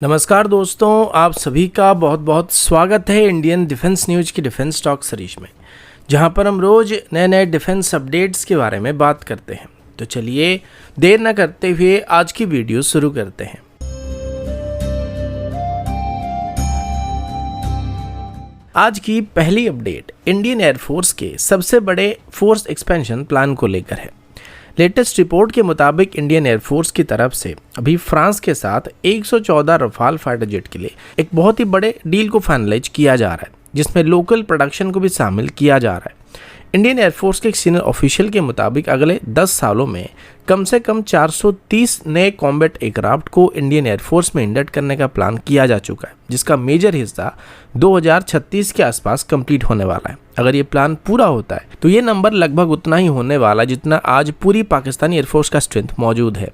नमस्कार दोस्तों, आप सभी का बहुत बहुत स्वागत है इंडियन डिफेंस न्यूज की डिफेंस टॉक सीरीज में, जहां पर हम रोज नए नए डिफेंस अपडेट्स के बारे में बात करते हैं। तो चलिए देर न करते हुए आज की वीडियो शुरू करते हैं। आज की पहली अपडेट इंडियन एयरफोर्स के सबसे बड़े फोर्स एक्सपेंशन प्लान को लेकर है। लेटेस्ट रिपोर्ट के मुताबिक इंडियन एयरफोर्स की तरफ से अभी फ्रांस के साथ 114 रफाल फाइटर जेट के लिए एक बहुत ही बड़े डील को फाइनलाइज किया जा रहा है, जिसमें लोकल प्रोडक्शन को भी शामिल किया जा रहा है। इंडियन एयरफोर्स के एक सीनियर ऑफिशियल के मुताबिक अगले 10 सालों में कम से कम 430 नए कॉम्बैट एयरक्राफ्ट को इंडियन एयरफोर्स में इंडक्ट करने का प्लान किया जा चुका है, जिसका मेजर हिस्सा 2036 के आसपास कंप्लीट होने वाला है। अगर ये प्लान पूरा होता है तो ये नंबर लगभग उतना ही होने वाला जितना आज पूरी पाकिस्तानी एयरफोर्स का स्ट्रेंथ मौजूद है।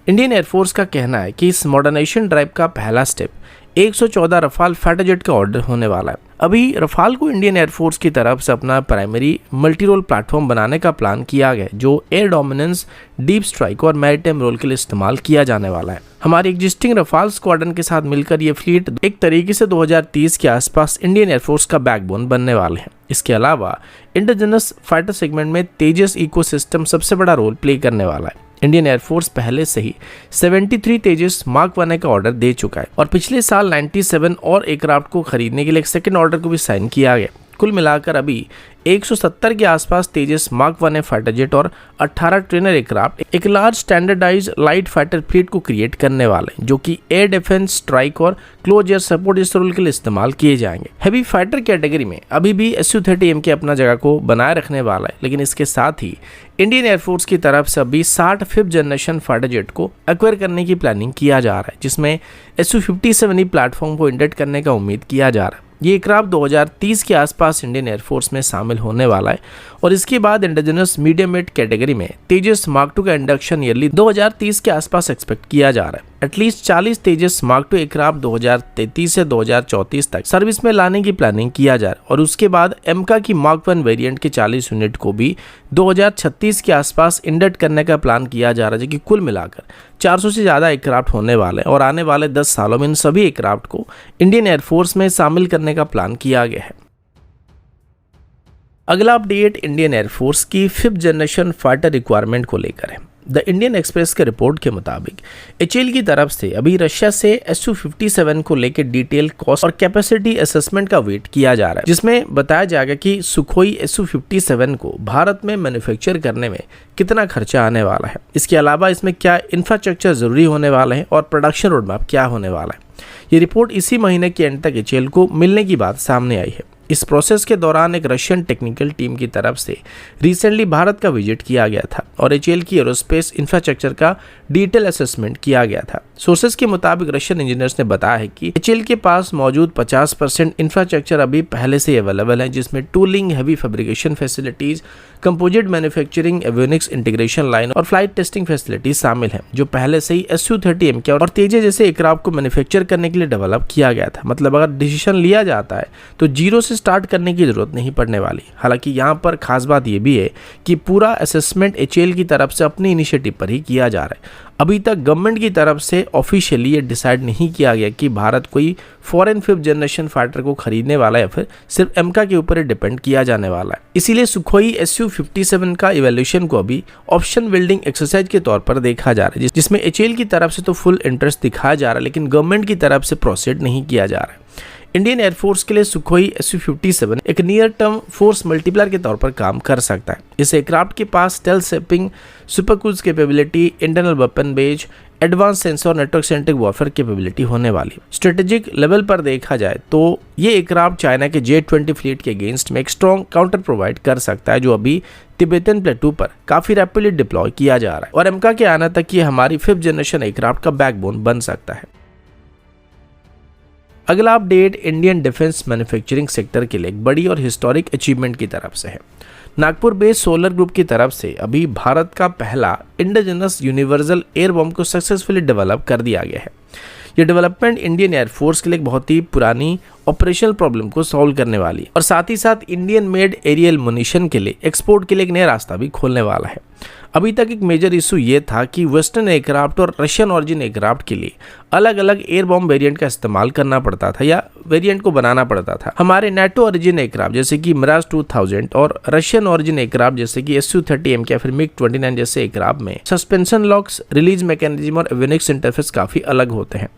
इंडियन एयरफोर्स का कहना है कि इस मॉडर्नाइजेशन ड्राइव का पहला स्टेप 114 रफाल फाइटर जेट का ऑर्डर होने वाला है। अभी रफाल को इंडियन एयरफोर्स की तरफ से अपना प्राइमरी मल्टी रोल प्लेटफॉर्म बनाने का प्लान किया गया, जो एयर डोमिनेंस, डीप स्ट्राइक और मैरीटाइम रोल के लिए इस्तेमाल किया जाने वाला है। हमारी एग्जिस्टिंग रफाल स्क्वाड्रन के साथ मिलकर ये फ्लीट एक तरीके से 2030 के आसपास इंडियन एयरफोर्स का बैकबोन बनने वाले हैं। इसके अलावा इंडिजिनस फाइटर सेगमेंट में तेजस इकोसिस्टम सबसे बड़ा रोल प्ले करने वाला है। इंडियन एयरफोर्स पहले से ही 73 तेजस मार्क 1 का ऑर्डर दे चुका है और पिछले साल 97 और एयरक्राफ्ट को खरीदने के लिए एक सेकंड ऑर्डर को भी साइन किया गया। कुल मिलाकर अभी 170 के आसपास तेजस मार्क 1 फाइटर जेट और 18 ट्रेनर एयरक्राफ्ट एक large standardise light fighter fleet को क्रिएट करने वाले हैं, जो कि एयर डिफेंस, स्ट्राइक और क्लोज एयर सपोर्ट इस रोल के लिए इस्तेमाल किए जाएंगे। हैवी फाइटर कैटेगरी में अभी भी Su-30M के अपना जगह को बनाए रखने वाला है, लेकिन इसके साथ ही इंडियन एयरफोर्स की तरफ से अभी 60 5th जनरेशन फाइटर जेट को एक्वायर करने की प्लानिंग किया जा रहा है, जिसमें Su-57 प्लेटफॉर्म को इंडक्ट करने का उम्मीद किया जा रहा है। ये एयरक्राफ्ट 2030 के आसपास इंडियन एयरफोर्स में शामिल होने वाला है और इसके बाद इंडिजिनस मीडियम वेट कैटेगरी में तेजस मार्क 2 का इंडक्शन ईयरली 2030 के आसपास एक्सपेक्ट किया जा रहा है। एटलीस्ट 40 तेजस मार्क 2 एयरक्राफ्ट 2033 से 2034 तक सर्विस में लाने की प्लानिंग किया जा रहा है और उसके बाद एमका की मार्क 1 वेरिएंट के 40 यूनिट को भी 2036 के आसपास इंडक्ट करने का प्लान किया जा रहा है, जो कि कुल मिलाकर 400 से ज़्यादा एयरक्राफ्ट होने वाले हैं और आने वाले 10 सालों में इन सभी एयरक्राफ्ट को इंडियन एयरफोर्स में शामिल करने का प्लान किया गया है। अगला अपडेट इंडियन एयरफोर्स की 5th जनरेशन फाइटर रिक्वायरमेंट को लेकर है। द इंडियन एक्सप्रेस के रिपोर्ट के मुताबिक एचएएल की तरफ से अभी रशिया से Su-57 को लेकर डिटेल कॉस्ट और कैपेसिटी असेसमेंट का वेट किया जा रहा है, जिसमें बताया जाएगा कि सुखोई Su-57 को भारत में मैन्युफैक्चर करने में कितना खर्चा आने वाला है। इसके अलावा इसमें क्या इंफ्रास्ट्रक्चर जरूरी होने वाला है और प्रोडक्शन रोडमैप क्या होने वाला है। ये रिपोर्ट इसी महीने के एंड तक एचएएल को मिलने की बात सामने आई है। इस प्रोसेस के दौरान एक रशियन टेक्निकल टीम की तरफ से रिसेंटली भारत का विजिट किया गया था और एचएएल की एरोस्पेस इंफ्रास्ट्रक्चर का डिटेल असेसमेंट किया गया था। सोर्सेस के मुताबिक रशियन इंजीनियर्स ने बताया है कि एचएएल के पास मौजूद 50% इंफ्रास्ट्रक्चर अभी पहले से अवेलेबल है, जिसमें tooling, heavy fabrication facilities, composite manufacturing, avionics integration line और फ्लाइट टेस्टिंग फैसिलिटीज शामिल हैं, जो पहले से ही Su-30M के और तेजस जैसे एयरक्राफ्ट को मैन्युफैक्चर करने के लिए डेवलप किया गया था। मतलब अगर डिसीजन लिया जाता है तो जीरो से स्टार्ट करने की जरूरत नहीं पड़ने वाली। हालांकि यहाँ पर खास बात यह भी है कि पूरा असेसमेंट एचएएल की तरफ से अपनी इनिशिएटिव पर ही किया जा रहा है। अभी तक गवर्नमेंट की तरफ से ऑफिशियली ये डिसाइड नहीं किया गया कि भारत कोई फॉरेन 5th जनरेशन फाइटर को खरीदने वाला है या फिर सिर्फ एमका के ऊपर डिपेंड किया जाने वाला है। इसीलिए सुखोई Su-57 का इवैल्यूएशन को अभी ऑप्शन बिल्डिंग एक्सरसाइज के तौर पर देखा जा रहा है, जिसमें एचएएल की तरफ से तो फुल इंटरेस्ट दिखाया जा रहा है, लेकिन गवर्नमेंट की तरफ से प्रोसीड नहीं किया जा रहा है। इंडियन एयरफोर्स के लिए सुखोई Su-57 एक नियर टर्म फोर्स मल्टीप्लायर के तौर पर काम कर सकता है। इस एयरक्राफ्ट के पास stealth shaping, super cruise capability, internal weapon bays, advance sensor, network centric warfare capability होने वाली। स्ट्रेटेजिक लेवल पर देखा जाए तो ये एयरक्राफ्ट चाइना के J-20 फ्लीट के अगेंस्ट में एक स्ट्रॉन्ग काउंटर प्रोवाइड कर सकता है, जो अभी तिब्बतन प्लेटू पर काफी रैपिडली डिप्लॉय किया जा रहा है और एमका के आने तक ये हमारी 5th जनरेशन एयरक्राफ्ट का बैकबोन बन सकता है। अगला update Indian defence manufacturing sector के लिए एक बड़ी और हिस्टोरिक अचीवमेंट की तरफ से है। नागपुर बेस्ड सोलर ग्रुप की तरफ से अभी भारत का पहला इंडिजिनस यूनिवर्सल एयर बम को सक्सेसफुली डेवलप कर दिया गया है। ये डेवलपमेंट इंडियन एयरफोर्स के लिए एक बहुत ही पुरानी ऑपरेशनल प्रॉब्लम को सॉल्व करने वाली है और साथ ही साथ इंडियन मेड एरियल मुनिशन के लिए एक्सपोर्ट के लिए एक नया रास्ता भी खोलने वाला है। अभी तक एक मेजर इशू ये था कि वेस्टर्न एयरक्राफ्ट और रशियन ऑरिजिन एयरक्राफ्ट के लिए अलग अलग एयर बॉम्ब वेरिएंट का इस्तेमाल करना पड़ता था या वेरिएंट को बनाना पड़ता था। हमारे नेटो ऑरिजिन एयरक्राफ्ट जैसे कि मिराज 2000 और रशियन ऑरिजिन एयरक्राफ्ट जैसे कि Su-30MK या फिर MiG-29 जैसे एयरक्राफ्ट में सस्पेंशन लॉक्स, रिलीज मैकेनिज्म और एवियोनिक्स इंटरफेस काफ़ी अलग होते हैं।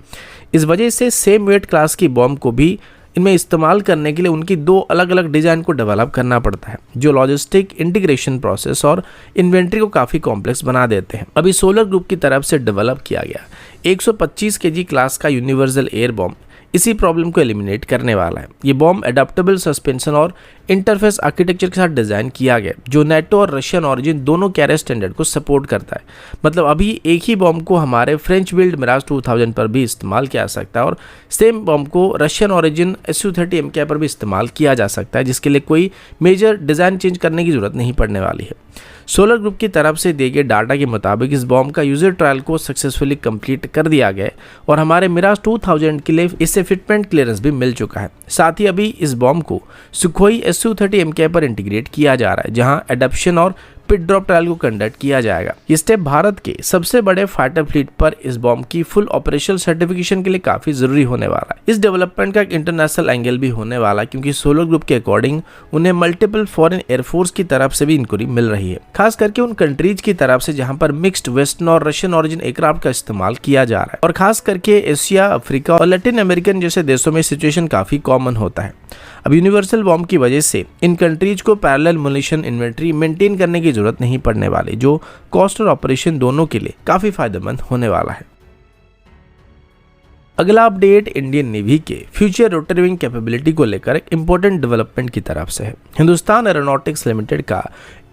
इस वजह से सेम वेट क्लास की बॉम्ब को भी इनमें इस्तेमाल करने के लिए उनकी दो अलग अलग डिज़ाइन को डेवलप करना पड़ता है, जो लॉजिस्टिक इंटीग्रेशन प्रोसेस और इन्वेंट्री को काफ़ी कॉम्प्लेक्स बना देते हैं। अभी सोलर ग्रुप की तरफ से डेवलप किया गया 125 kg क्लास का यूनिवर्सल एयर बॉम्ब इसी प्रॉब्लम को एलिमिनेट करने वाला है। ये बॉम्ब एडाप्टेबल सस्पेंशन और इंटरफेस आर्किटेक्चर के साथ डिज़ाइन किया गया, जो नेटो और रशियन ऑरिजिन दोनों कैरियर स्टैंडर्ड को सपोर्ट करता है। मतलब अभी एक ही बॉम्ब को हमारे फ्रेंच बिल्ड मिराज 2000 पर भी इस्तेमाल किया जा सकता है और सेम बॉम्ब को रशियन ऑरिजिन Su-30MK पर भी इस्तेमाल किया जा सकता है, जिसके लिए कोई मेजर डिज़ाइन चेंज करने की ज़रूरत नहीं पड़ने वाली है। सोलर ग्रुप की तरफ से दिए गए डाटा के मुताबिक इस बॉम्ब का यूजर ट्रायल को सक्सेसफुली कंप्लीट कर दिया गया और हमारे मिराज 2000 के लिए इससे फिटमेंट क्लियरेंस भी मिल चुका है। साथ ही अभी इस बॉम्ब को सुखोई Su-30MK पर इंटीग्रेट किया जा रहा है, जहां एडॉप्शन और पिट ड्रॉप ट्रायल को कंडक्ट किया जाएगा। ये स्टेप भारत के सबसे बड़े फाइटर फ्लीट पर इस बॉम्ब की फुल ऑपरेशनल सर्टिफिकेशन के लिए काफी जरूरी होने वाला है। इस डेवलपमेंट का एक इंटरनेशनल एंगल भी होने वाला है, क्योंकि सोलर ग्रुप के अकॉर्डिंग उन्हें मल्टीपल फॉरेन एयरफोर्स की तरफ से भी इंक्वायरी मिल रही है, खास करके उन कंट्रीज की तरफ से जहां पर मिक्स्ड वेस्टर्न और रशियन ऑरिजिन एयरक्राफ्ट का इस्तेमाल किया जा रहा है, और खास करके एशिया, अफ्रीका और लैटिन अमेरिकन जैसे देशों में सिचुएशन काफी कॉमन होता है। अब यूनिवर्सल बॉम्ब की वजह से इन कंट्रीज को पैरेलल मुनिशन इन्वेंट्री मेंटेन करने की जरूरत नहीं पड़ने वाली, जो कॉस्ट और ऑपरेशन दोनों के लिए काफी फायदेमंद होने वाला है। अगला अपडेट इंडियन नेवी के फ्यूचर रोटरी विंग कैपेबिलिटी को लेकर एक इंपॉर्टेंट डेवलपमेंट की तरफ से है। हिंदुस्तान एरोनॉटिक्स लिमिटेड का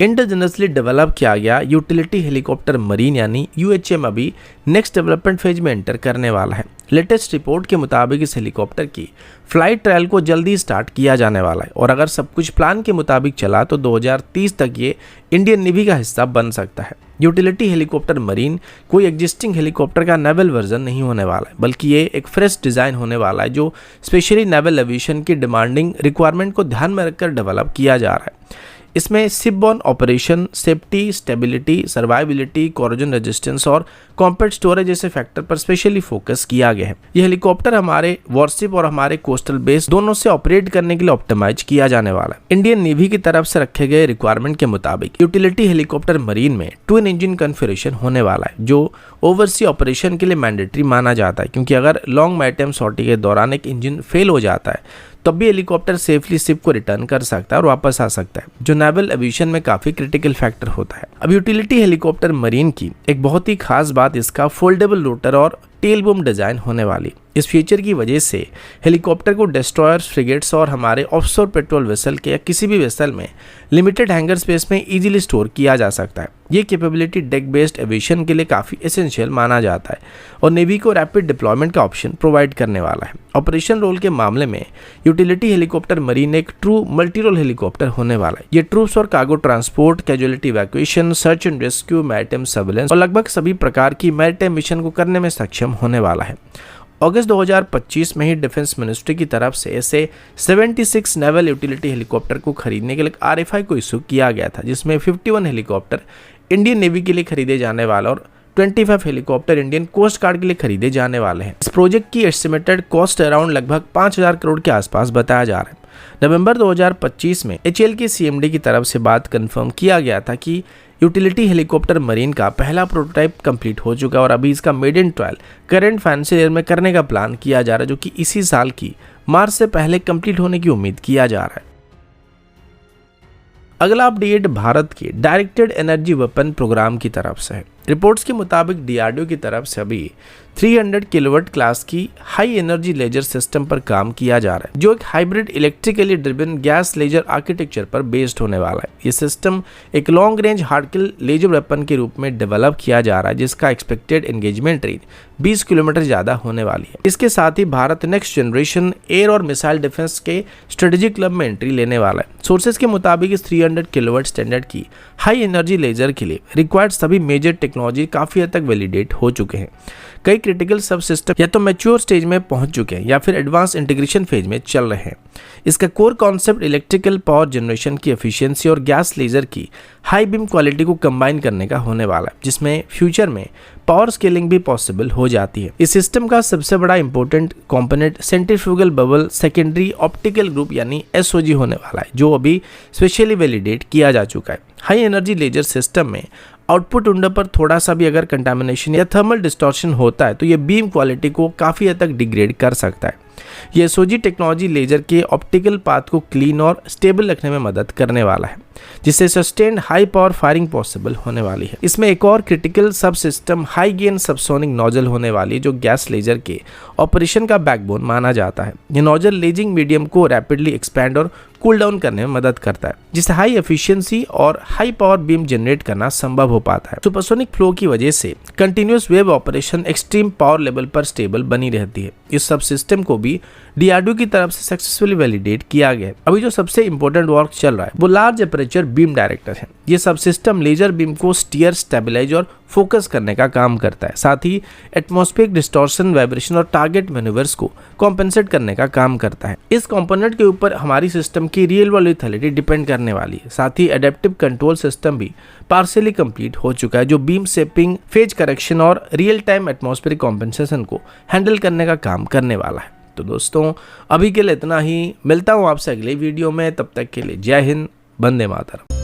इंडिजिनसली डेवलप किया गया यूटिलिटी हेलीकॉप्टर मरीन यानी UHM अभी नेक्स्ट डेवलपमेंट फेज में एंटर करने वाला है। लेटेस्ट रिपोर्ट के मुताबिक इस हेलीकॉप्टर की फ्लाइट ट्रायल को जल्दी स्टार्ट किया जाने वाला है, और अगर सब कुछ प्लान के मुताबिक चला तो 2030 तक ये इंडियन नेवी का हिस्सा बन सकता है। यूटिलिटी हेलीकॉप्टर मरीन कोई एग्जिस्टिंग हेलीकॉप्टर का नेवल वर्जन नहीं होने वाला है, बल्कि ये एक फ्रेश डिज़ाइन होने वाला है, जो स्पेशली नेवल एविएशन की डिमांडिंग रिक्वायरमेंट को ध्यान में रखकर डेवलप किया जा रहा है। इसमें shipborne operation, safety, stability, survivability, corrosion resistance और कॉम्पैक्ट स्टोरेज जैसे फैक्टर पर स्पेशली फोकस किया गया है। यह हेलीकॉप्टर हमारे वॉरशिप और हमारे कोस्टल बेस दोनों से ऑपरेट करने के लिए ऑप्टिमाइज किया जाने वाला है। इंडियन नेवी की तरफ से रखे गए रिक्वायरमेंट के मुताबिक यूटिलिटी हेलीकॉप्टर मरीन में ट्विन इंजन कॉन्फ़िगरेशन होने वाला है, जो ओवरसी ऑपरेशन के लिए मैंडेटरी माना जाता है, क्योंकि अगर लॉन्ग मैरिटाइम सॉर्टी के दौरान एक इंजन फेल हो जाता है तब भी हेलीकॉप्टर सेफली शिप को रिटर्न कर सकता है और वापस आ सकता है, जो नेवल एविएशन में काफी क्रिटिकल फैक्टर होता है। अब यूटिलिटी हेलीकॉप्टर मरीन की एक बहुत ही खास बात इसका फोल्डेबल रोटर और टेल बूम डिजाइन होने वाली। इस फीचर की वजह से हेलीकॉप्टर को डिस्ट्रॉयर्स, फ्रिगेट्स और हमारे ऑफशोर पेट्रोल वेसल के या किसी भी वेसल में लिमिटेड हैंगर स्पेस में इजीली स्टोर किया जा सकता है। ये कैपेबिलिटी डेक बेस्ड एविएशन के लिए काफ़ी एसेंशियल माना जाता है और नेवी को रैपिड डिप्लॉयमेंट का ऑप्शन प्रोवाइड करने वाला है। ऑपरेशन रोल के मामले में यूटिलिटी हेलीकॉप्टर मरीन एक ट्रू मल्टी रोल हेलीकॉप्टर होने वाला है। ये ट्रूप्स और cargo transport, casualty evacuation, search and rescue, maritime surveillance और लगभग सभी प्रकार की मैरिटाइम मिशन को करने में सक्षम होने वाला है। अगस्त 2025 में ही डिफेंस मिनिस्ट्री की तरफ से ऐसे 76 नेवल यूटिलिटी हेलीकॉप्टर को खरीदने के लिए RFI को इशू किया गया था, जिसमें 51 हेलीकॉप्टर इंडियन नेवी के लिए खरीदे जाने वाले और 25 हेलीकॉप्टर इंडियन कोस्ट गार्ड के लिए खरीदे जाने वाले हैं। इस प्रोजेक्ट की एस्टिमेटेड कॉस्ट अराउंड लगभग 5000 करोड़ के आसपास बताया जा रहा है। नवंबर 2025 में HAL की CMD की तरफ से बात कंफर्म किया गया था कि यूटिलिटी हेलीकॉप्टर मरीन का पहला प्रोटोटाइप कंप्लीट हो चुका है और अभी इसका maiden trial current financial year में करने का प्लान किया जा रहा है, जो कि इसी साल की मार्च से पहले कंप्लीट होने की उम्मीद किया जा रहा है। अगला अपडेट भारत के डायरेक्टेड एनर्जी वेपन प्रोग्राम की तरफ से है। रिपोर्ट्स के मुताबिक DRDO की तरफ से अभी 300 किलोवाट क्लास की हाई एनर्जी लेजर सिस्टम पर काम किया जा रहा है, जो एक hybrid electrically driven gas laser architecture पर बेस्ड होने वाला है। ये सिस्टम एक long range hard kill laser weapon के रूप में डेवलप किया जा रहा है, जिसका एक्सपेक्टेड एंगेजमेंट रेंज 20 किलोमीटर ज्यादा होने वाली है। इसके साथ ही भारत नेक्स्ट जनरेशन एयर और मिसाइल डिफेंस के स्ट्रेटेजिक क्लब में एंट्री लेने वाला है। सोर्सेज के मुताबिक इस 300 किलोवाट स्टैंडर्ड की हाई एनर्जी लेजर के लिए रिक्वायर्ड सभी मेजर टेक्नोलॉजी टेक्नोलॉजी काफ़ी हद तक वैलिडेट हो चुके हैं। कई क्रिटिकल सब सिस्टम या तो मैच्योर स्टेज में पहुंच चुके हैं या फिर एडवांस इंटीग्रेशन फेज में चल रहे हैं। इसका core concept electrical power generation की एफिशिएंसी और गैस लेजर की हाई बीम क्वालिटी को कंबाइन करने का होने वाला है, जिसमें फ्यूचर में पावर स्केलिंग भी पॉसिबल हो जाती है। इस सिस्टम का सबसे बड़ा important component centrifugal bubble secondary optical group यानी SOG होने वाला है, जो अभी स्पेशली वैलिडेट किया जा चुका है। हाई एनर्जी लेजर सिस्टम में आउटपुट विंडो पर थोड़ा सा भी अगर कंटामिनेशन या थर्मल डिस्टॉर्शन होता है तो ये बीम क्वालिटी को काफ़ी हद तक डिग्रेड कर सकता है। ये SOG टेक्नोलॉजी लेजर के ऑप्टिकल पाथ को क्लीन और स्टेबल रखने में मदद करने वाला है, जिससे sustained high power firing possible होने वाली है। इसमें एक और क्रिटिकल सब system high gain subsonic nozzle होने वाली है, जो गैस लेजर के ऑपरेशन का बैकबोन माना जाता है। ये नोजल लेजिंग मीडियम को रैपिडली एक्सपैंड और कूल डाउन करने में मदद करता है, जिससे हाई एफिशिएंसी और हाई पावर बीम जनरेट करना संभव हो पाता है। सुपरसोनिक फ्लो की वजह से continuous wave operation extreme power level पर स्टेबल बनी रहती है। इस सब सिस्टम को भी DRDO की तरफ से सक्सेसफुली वैलिडेट किया गया है। अभी जो सबसे इंपॉर्टेंट वर्क चल रहा है वो लार्ज एपरेचर बीम डायरेक्टर है। ये सब सिस्टम लेजर बीम को स्टीयर, स्टेबलाइज और फोकस करने का काम करता है। साथ ही एटमॉस्फेरिक डिस्टॉर्शन, वाइब्रेशन और टारगेट मैन्यूवर्स को कॉम्पेंसेट करने का काम करता है। इस कंपोनेंट के ऊपर हमारी सिस्टम की रियल वर्ल्ड लेथैलिटी डिपेंड करने वाली है। साथ ही एडेप्टिव कंट्रोल सिस्टम भी पार्शियली कंप्लीट हो चुका है, जो बीम शेपिंग, फेज करेक्शन और रियल टाइम एटमॉस्फेरिक कॉम्पेंसेशन को हैंडल करने का काम करने वाला है। तो दोस्तों, अभी के लिए इतना ही। मिलता हूँ आपसे अगले वीडियो में, तब तक के लिए जय हिंद, वंदे मातरम।